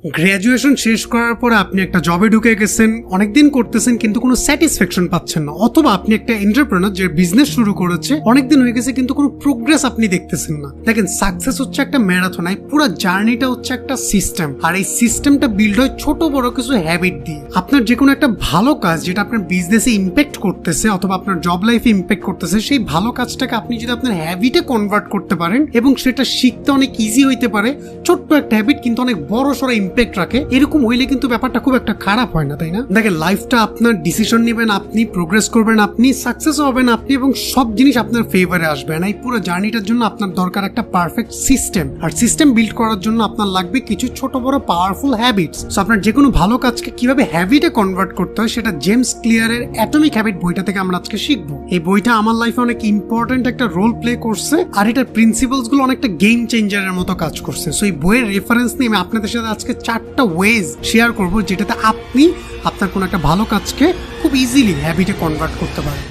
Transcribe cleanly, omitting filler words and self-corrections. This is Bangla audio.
গ্র্যাজুয়েশন শেষ করার পর আপনি একটা জবে ঢুকে গেছেন, অনেকদিন করতেছেন কিন্তু কোনো স্যাটিসফ্যাকশন পাচ্ছেন না, অথবা আপনি একটা এন্টারপ্রেনার যে বিজনেস শুরু করেছে অনেকদিন হয়ে গেছে কিন্তু কোনো প্রোগ্রেস আপনি দেখতেছেন না। দেখেন, সাকসেস হচ্ছে একটা ম্যারাথন, এই পুরো জার্নিটা হচ্ছে একটা সিস্টেম, আর এই সিস্টেমটা বিল্ড হয় ছোট বড় কিছু হ্যাবিট দিয়ে। আপনার যে কোনো একটা ভালো কাজ যেটা আপনার বিজনেসে ইম্প্যাক্ট করতেছে অথবা আপনার জব লাইফে ইম্প্যাক্ট করতেছে, সেই ভালো কাজটাকে আপনি যদি আপনার হ্যাবিটে কনভার্ট করতে পারেন এবং সেটা শিখতে অনেক ইজি হইতে পারে, ছোট্ট একটা হ্যাবিট কিন্তু অনেক বড় সড়ো ইম্প্যাক্ট রাখে, এরকম হইলে কিন্তু ব্যাপারটা খুব একটা খারাপ হয় না, তাই না? দেখেন, লাইফটা আপনার, ডিসিশন নেবেন আপনি, প্রোগ্রেস করবেন আপনি, সাকসেস হবেন আপনি, এবং সব জিনিস আপনার ফেভারে আসবে। এই পুরো জার্নিটার জন্য আপনার দরকার একটা পারফেক্ট সিস্টেম, আর সিস্টেম বিল্ড করার জন্য আপনার লাগবে কিছু ছোট বড় পাওয়ারফুল হ্যাবিটস। সো আপনার যে কোনো ভালো কাজকে কিভাবে হ্যাবিটে কনভার্ট করতে হয় সেটা জেমস ক্লিয়ারের অ্যাটমিক হ্যাবিট বইটা থেকে আমরা আজকে শিখবো। এই বইটা আমার লাইফে অনেক ইম্পর্টেন্ট একটা রোল প্লে করছে, আর এটার প্রিন্সিপালস গুলো অনেকটা গেম চেঞ্জারের মতো কাজ করছে। সো এই বইয়ের রেফারেন্স নিয়ে আমি আপনাদের সাথে আজকে 4টা ওয়েজ শেয়ার করবো যেটাতে আপনি আপনার কোনো একটা ভালো কাজকে খুব ইজিলি হ্যাবিটে কনভার্ট করতে পারেন।